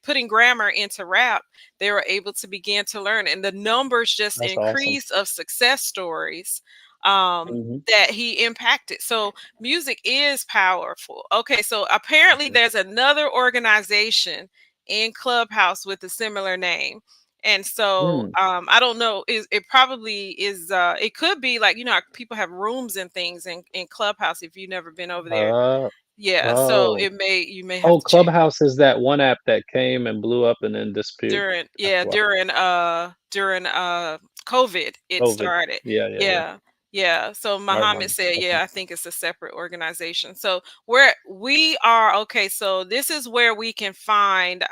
S1: putting grammar into rap, they were able to begin to learn, and the numbers just
S2: that's awesome.
S1: increased of success stories
S2: Hmm.
S1: that he impacted. So music is powerful. Okay, so apparently there's another organization in Clubhouse with a similar name. And so
S2: Mm.
S1: I don't know. It probably is. It could be like how people have rooms and things in Clubhouse. If you've never been over there,
S2: Uh,
S1: yeah. So
S2: oh,
S1: you may have
S2: oh,
S1: to check
S2: Clubhouse is that one app that came and blew up and then disappeared
S1: during
S2: after
S1: yeah
S2: a while.
S1: during COVID it
S2: COVID.
S1: started.
S2: Yeah, yeah, yeah.
S1: Yeah, yeah. So
S2: I
S1: Muhammad
S2: remember.
S1: said,
S2: Okay.
S1: yeah, I think it's a separate organization. So where we are, okay, so this is where we can find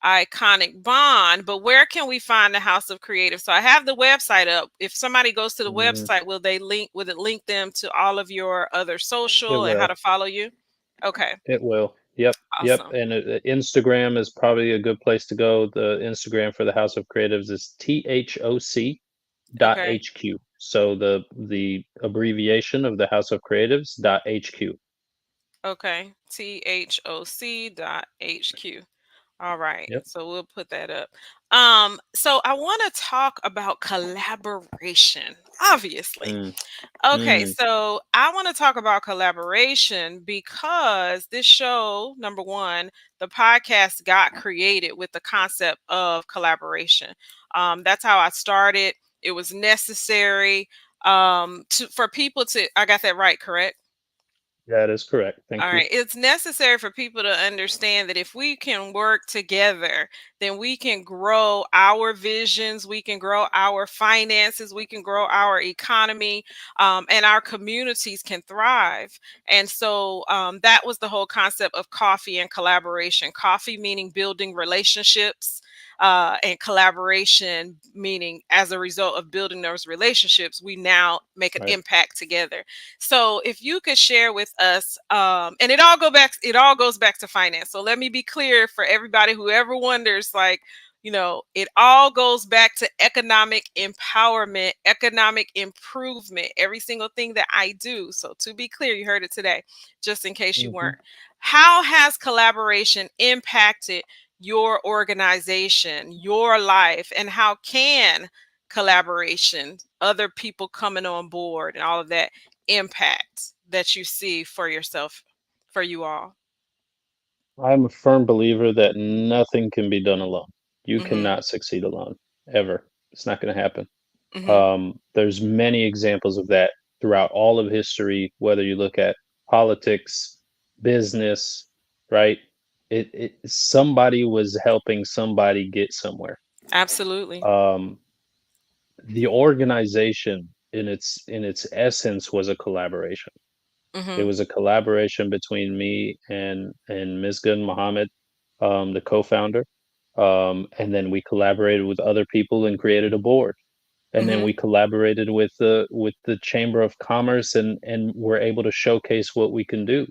S1: iconic bond, but where can we find the House of Creative? So I have the website up. If somebody goes to the
S2: Mm,
S1: website, would it link them to all of your other
S2: it
S1: social and how
S2: will.
S1: to follow you? Okay,
S2: It will. Yep. Yep.
S1: awesome.
S2: And Instagram is probably a good place to go. The Instagram for the House of Creatives is THOC dot
S1: Okay.
S2: HQ. So the abbreviation of the House of Creatives dot HQ.
S1: Okay. THOC.HQ. All right.
S2: Yep.
S1: So we'll put that up. So I want to talk about collaboration, obviously.
S2: Mm,
S1: Okay,
S2: mm,
S1: so I want to talk about collaboration because this show, number one, the podcast got created with the concept of collaboration. That's how I started. It was necessary for people to. I got that right, correct?
S2: that is correct.
S1: All
S2: Thank you.
S1: right. It's necessary for people to understand that if we can work together, then we can grow our visions, we can grow our finances, we can grow our economy, and our communities can thrive. And so that was the whole concept of coffee and collaboration. Coffee meaning building relationships. And collaboration, meaning as a result of building those relationships, we now make an
S2: Right.
S1: impact together. So if you could share with us, and it all goes back to finance. So let me be clear for everybody who ever wonders, like, it all goes back to economic empowerment, economic improvement, every single thing that I do. So to be clear, you heard it today, just in case you
S2: Hmm.
S1: weren't. How has collaboration impacted your organization, your life, and how can collaboration, other people coming on board and all of that impact that you see for yourself, for you all?
S2: I'm a firm believer that nothing can be done alone. You
S1: Mhm.
S2: cannot succeed alone, ever. It's not going to happen.
S1: Mhm.
S2: There's many examples of that throughout all of history, whether you look at politics, business, right? Somebody was helping somebody get somewhere.
S1: Absolutely.
S2: Um, the organization in its essence was a collaboration. It
S1: Mhm.
S2: was a collaboration between me and Misgun Muhammad, the co-founder, and then we collaborated with other people and created a board, and then we
S1: Mhm.
S2: collaborated with the Chamber of Commerce and we're able to showcase what we can do.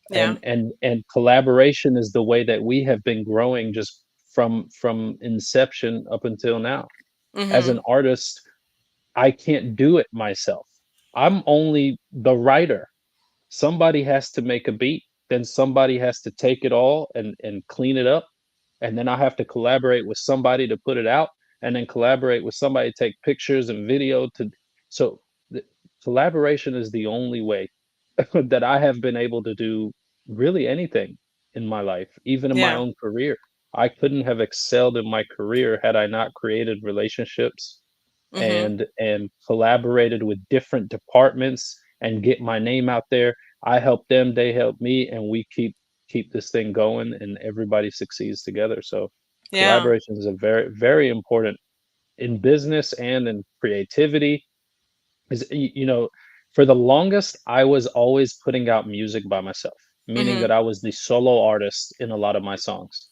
S1: Yeah.
S2: And collaboration is the way that we have been growing just from inception up until now. As an
S1: Mhm.
S2: artist, I can't do it myself. I'm only the writer. Somebody has to make a beat, then somebody has to take it all and clean it up, and then I have to collaborate with somebody to put it out, and then collaborate with somebody to take pictures and video to. So the collaboration is the only way that I have been able to do really anything in my life, even in my
S1: Yeah.
S2: own career. I couldn't have excelled in my career had I not created relationships,
S1: Mhm.
S2: and collaborated with different departments and get my name out there. I help them, they help me, and we keep this thing going, and everybody succeeds together. So
S1: Yeah.
S2: collaboration is a very important in business and in creativity. Is for the longest, I was always putting out music by myself, meaning that
S1: Mhm.
S2: I was the solo artist in a lot of my songs.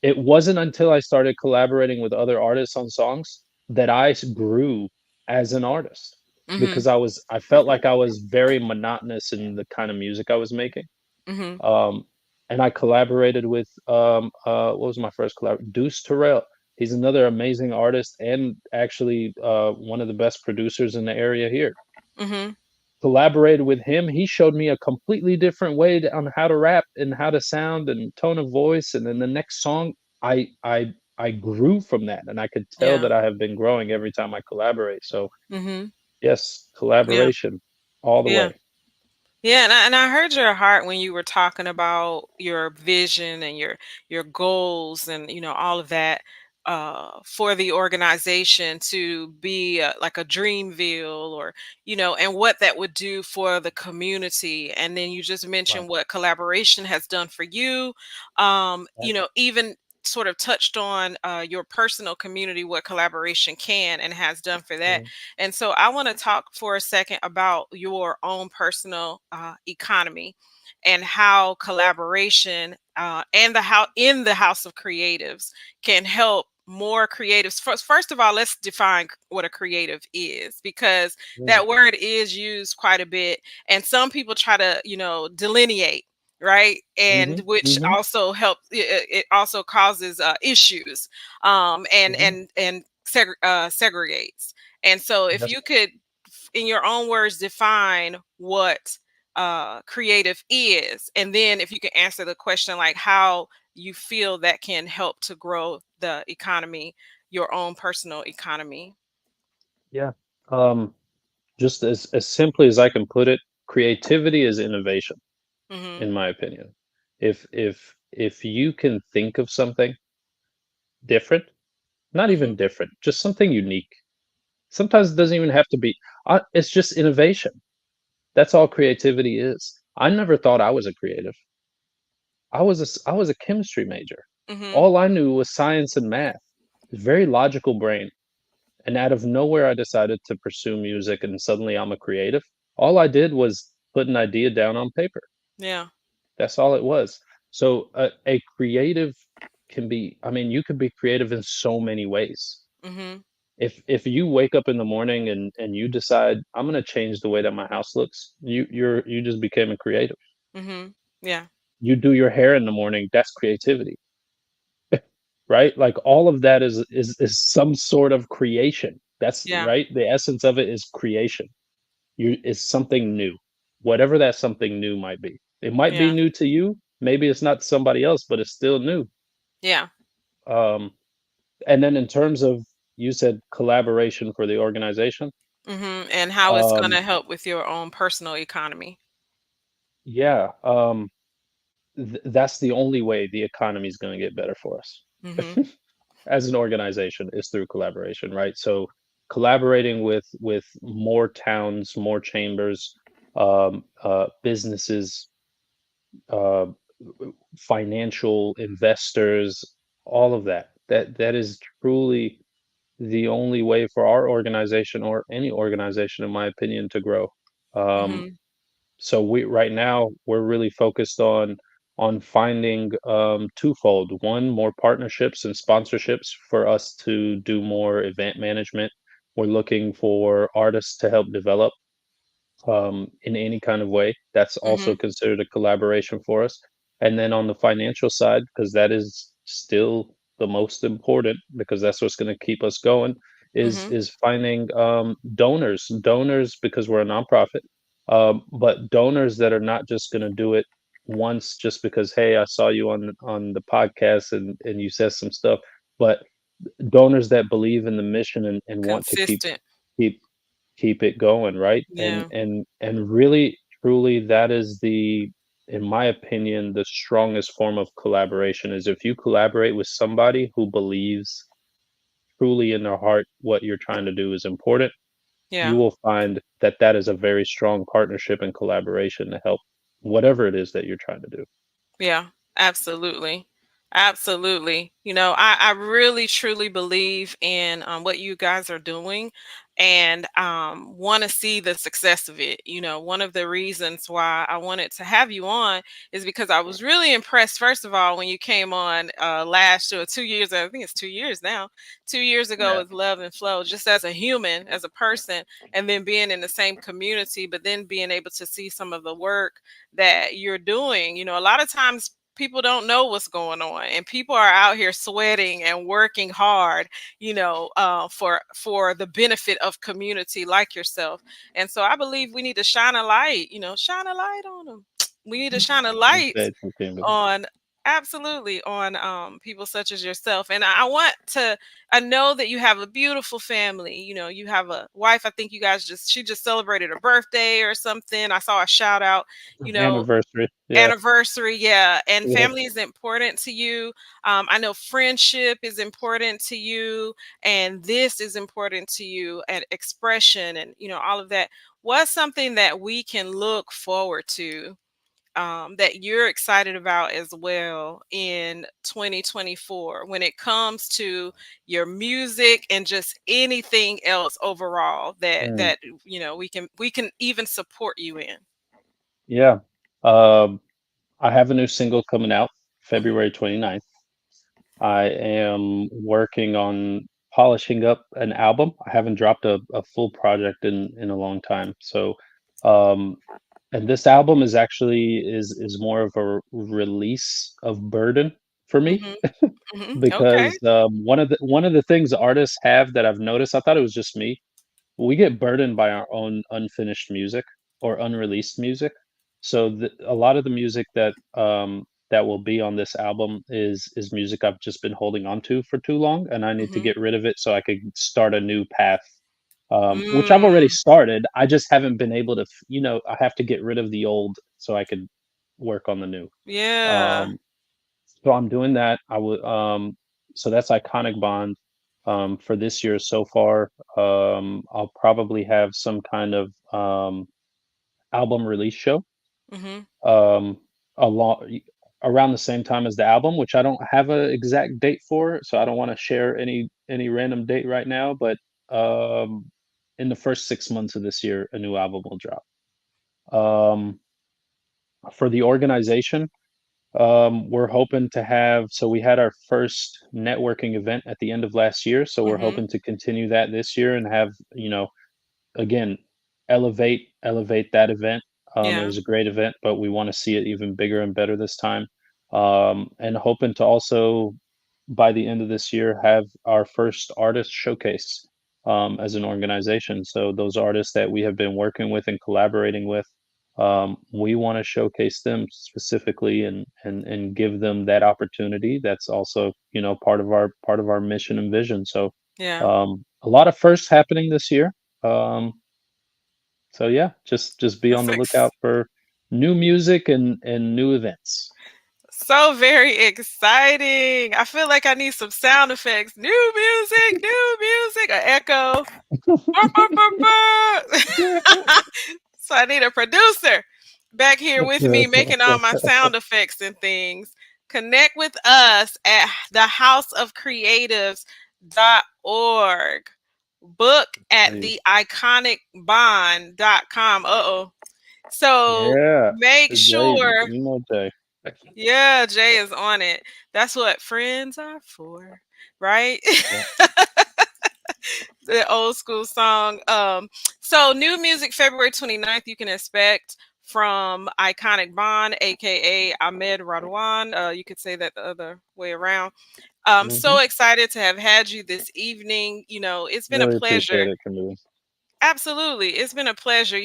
S2: It wasn't until I started collaborating with other artists on songs that grew as an artist, because
S1: Mhm.
S2: I felt like I was very monotonous in the kind of music I was making.
S1: Mhm.
S2: Um, and I collaborated with what was my first collab? Deuce Terrell. He's another amazing artist and actually one of the best producers in the area here.
S1: Mhm.
S2: Collaborated with him, he showed me a completely different way on how to rap and how to sound and tone of voice. And then the next song, I grew from that, and I could tell
S1: Yeah.
S2: that I have been growing every time I collaborate. So
S1: Mhm.
S2: yes,
S1: Yeah.
S2: collaboration all the
S1: Yeah.
S2: way.
S1: Yeah, and I heard your heart when you were talking about your vision and your goals and all of that for the organization to be like a Dreamville or and what that would do for the community. And then you just
S2: Right.
S1: mentioned what collaboration has done for you.
S2: Right.
S1: Even sort of touched on your personal community, what collaboration can and has done for that.
S2: Mhm.
S1: And so I want to talk for a second about your own personal economy and how collaboration and the how in the House of Creatives can help more creatives. First of all, let's define what a creative is, because
S2: Yeah.
S1: that word is used quite a bit, and some people try to, delineate, right, and
S2: Mhm.
S1: which
S2: Mhm.
S1: also helps. It also causes issues,
S2: Mhm.
S1: and segregates. And so, if
S2: Yes.
S1: you could, in your own words, define what creative is, and then if you can answer the question like how you feel that can help to grow the economy, your own personal economy.
S2: Yeah. Um, just as simply as I can put it, creativity is innovation,
S1: Mhm.
S2: in my opinion. If you can think of something different, not
S1: Mhm.
S2: even different, just something unique. Sometimes it doesn't even have to be. It's just innovation. That's all creativity is. I never thought I was a creative. I was a chemistry major.
S1: Mhm.
S2: All I knew was science and math. Very logical brain. And out of nowhere, I decided to pursue music, and suddenly I'm a creative. All I did was put an idea down on paper.
S1: Yeah.
S2: That's all it was. So a creative can be, I mean, you could be creative in so many ways.
S1: Mhm.
S2: If you wake up in the morning and you decide I'm going to change the way that my house looks, you just became a creative.
S1: Mhm. Yeah.
S2: You do your hair in the morning, that's creativity, right? Like all of that is some sort of creation. That's
S1: Yeah.
S2: right. The essence of it is creation. You is something new, whatever that something new might be. It might be
S1: Yeah.
S2: new to you. Maybe it's not to somebody else, but it's still new.
S1: Yeah.
S2: Um, and then in terms of, you said collaboration for the organization.
S1: And how it's going
S2: Um,
S1: to help with your own personal economy.
S2: yeah, that's the only way the economy is going to get better for us
S1: Mhm.
S2: as an organization is through collaboration, right? So collaborating with more towns, more chambers, businesses, uh, financial investors, all of that. That is truly the only way for our organization or any organization, in my opinion, to grow. Um,
S1: Mhm.
S2: so we right now we're really focused on finding twofold. One, more partnerships and sponsorships for us to do more event management. We're looking for artists to help develop in any kind of way. That's also
S1: Mhm.
S2: considered a collaboration for us. And then on the financial side, because that is still the most important, because that's what's going to keep us going,
S1: Mhm.
S2: is finding donors, because we're a nonprofit, but donors that are not just going to do it once just because, hey, I saw you on the podcast and you said some stuff, but donors that believe in the mission and want to
S1: Consistent.
S2: keep keep it going, right?
S1: Yeah.
S2: And really, truly, that is the, in my opinion, the strongest form of collaboration is if you collaborate with somebody who believes truly in their heart what you're trying to do is important, you
S1: Yeah.
S2: will find that that is a very strong partnership and collaboration to help whatever it is that you're trying to do.
S1: Yeah, absolutely. Absolutely. I really truly believe in what you guys are doing and want to see the success of it. One of the reasons why I wanted to have you on is because I was really impressed, first of all, when you came on last year, 2 years, I think it's 2 years now, 2 years ago
S2: Yeah.
S1: with Love and Flow, just as a human, as a person, and then being in the same community, but then being able to see some of the work that you're doing. A lot of times people don't know what's going on, and people are out here sweating and working hard, for the benefit of community like yourself. And so I believe we need to shine a light, shine a light on them. We need to shine a light
S2: Appreciate you, Kimberly.
S1: on, absolutely, on people such as yourself. And I want to, I know that you have a beautiful family. You have a wife. I think you guys just, she just celebrated her birthday or something. I saw a shout out, you know
S2: Anniversary. Yeah.
S1: anniversary. Yeah, and
S2: Yeah.
S1: family is important to you. I know friendship is important to you, and this is important to you, and expression, and all of that. What's something that we can look forward to, that you're excited about as well in 2024 when it comes to your music and just anything else overall that
S2: Mm.
S1: we can even support you in?
S2: Yeah. Um, I have a new single coming out
S1: Hmm.
S2: February 29th. I am working on polishing up an album. I haven't dropped a full project in a long time. So, um, and this album is actually is more of a release of burden for me
S1: Hmm. Hmm. Okay.
S2: because one of the things artists have that I've noticed, I thought it was just me, we get burdened by our own unfinished music or unreleased music. So a lot of the music that will be on this album is music I've just been holding on to for too long, and I need to
S1: Hmm.
S2: get rid of it so I could start a new path, which I've already
S1: Mm,
S2: started. I just haven't been able to, I have to get rid of the old so I could work on the new.
S1: yeah.
S2: Um, so I'm doing that. So that's Iconic Bond. For this year so far, I'll probably have some kind of album release show
S1: Hmm.
S2: um, along around the same time as the album, which I don't have an exact date for, so I don't want to share any random date right now. But um, in the first 6 months of this year, a new album will drop. Um, for the organization, we're hoping to have, so we had our first networking event at the end of last year, so we're
S1: Hmm.
S2: hoping to continue that this year and have, again, elevate that event. It
S1: Yeah.
S2: was a great event, but we want to see it even bigger and better this time. And hoping to also, by the end of this year, have our first artist showcase as an organization. So those artists that we have been working with and collaborating with, we want to showcase them specifically and give them that opportunity. That's also, part of our mission and vision. So
S1: Yeah.
S2: a lot of firsts happening this year. Um, so yeah, just be on
S1: That's
S2: the lookout for new music and new events.
S1: so very exciting. I feel like I need some sound effects. New music, an echo. Burr, burr, burr, burr. So I need a producer back here with me making all my sound effects and things. Connect with us at thehouseofcreatives.org. Book at
S2: Hey,
S1: theiconicbond.com. Uh-oh. So
S2: yeah,
S1: make
S2: Jay,
S1: sure,
S2: you know Jay.
S1: yeah, Jay is on it. That's what friends are for, right?
S2: Yeah.
S1: The old school song. So new music February 29th you can expect from Iconic Bond, aka Ahmed Radwan. You could say that the other way around.
S2: Hmm.
S1: So excited to have had you this evening. It's been a
S2: Really appreciate
S1: pleasure.
S2: it, Kimberly.
S1: Absolutely. It's been a pleasure.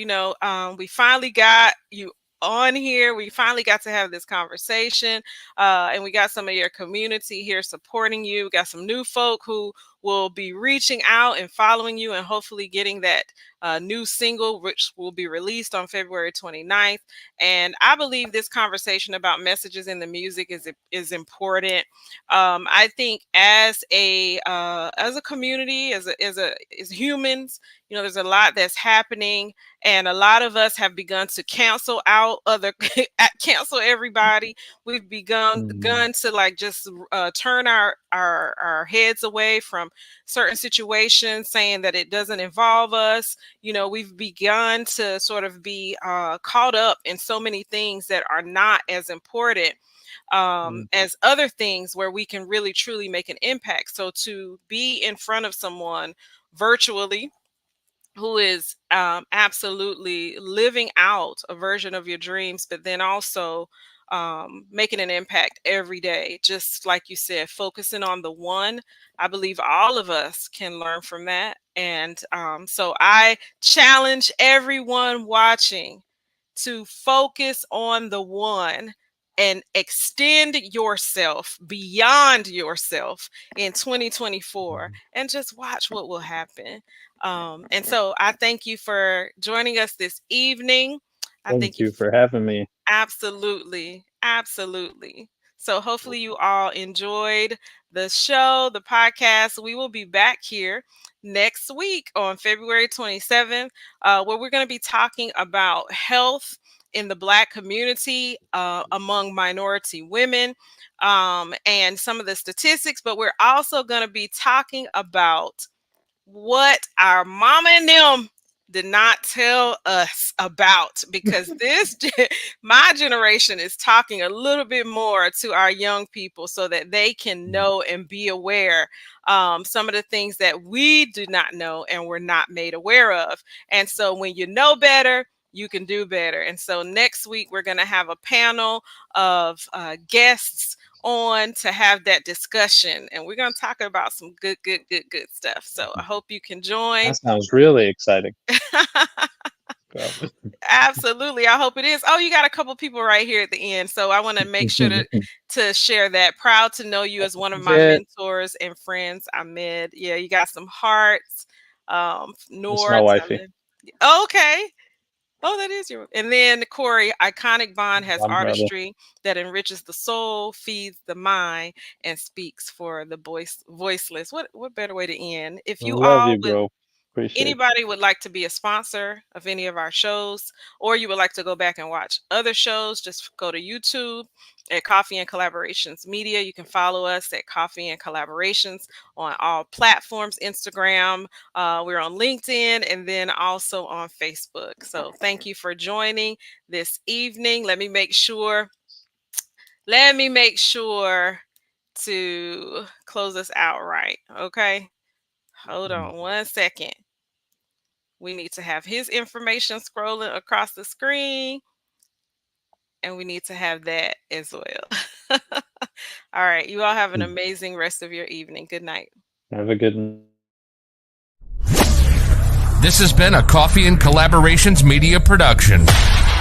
S1: We finally got you on here. We finally got to have this conversation. And we got some of your community here supporting you. We got some new folk who will be reaching out and following you and hopefully getting that new single, which will be released on February 29th. And I believe this conversation about messages in the music is important. I think as a community, as humans, there's a lot that's happening, and a lot of us have begun to cancel out other cancel everybody. We've begun to like just turn our heads away from certain situations, saying that it doesn't involve us. We've begun to sort of be caught up in so many things that are not as important as other things where we can really truly make an impact. So to be in front of someone virtually who is absolutely living out a version of your dreams, but then also making an impact every day, just like you said, focusing on the one. I believe all of us can learn from that. And so I challenge everyone watching to focus on the one and extend yourself beyond yourself in 2024 and just watch what will happen. And so I thank you for joining us this evening. I
S2: Thank
S1: thank you.
S2: you for having me.
S1: Absolutely. Absolutely. So hopefully you all enjoyed the show, the podcast. We will be back here next week on February 27th, where we're going to be talking about health in the Black community among minority women and some of the statistics. But we're also going to be talking about what our mama and them did not tell us about, because my generation is talking a little bit more to our young people so that they can know and be aware some of the things that we do not know and were not made aware of. And so when you know better, you can do better. And so next week we're going to have a panel of guests on to have that discussion, and we're going to talk about some good stuff. So I hope you can join.
S2: That sounds really exciting.
S1: Absolutely, I hope it is. Oh, you got a couple people right here at the end, so I want to make sure to share that. Proud to know you as one of my mentors and friends, Ahmed. Yeah, you got some hearts.
S2: Nora,
S1: okay. Oh, that is your. And then Corey, iconic bond has artistry that enriches the soul, feeds the mind, and speaks for the voiceless. What better way to end? If you
S2: bro.
S1: Anybody would like to be a sponsor of any of our shows, or you would like to go back and watch other shows, just go to YouTube at Coffee and Collaborations Media. You can follow us at Coffee and Collaborations on all platforms, Instagram. We're on LinkedIn and then also on Facebook. So thank you for joining this evening. Let me make sure to close us out right. Okay. Hold on one second. We need to have his information scrolling across the screen, and we need to have that as well. All right. You all have an amazing rest of your evening. Good night.
S2: Have a good night.
S3: This has been a Coffee and Collaborations Media production.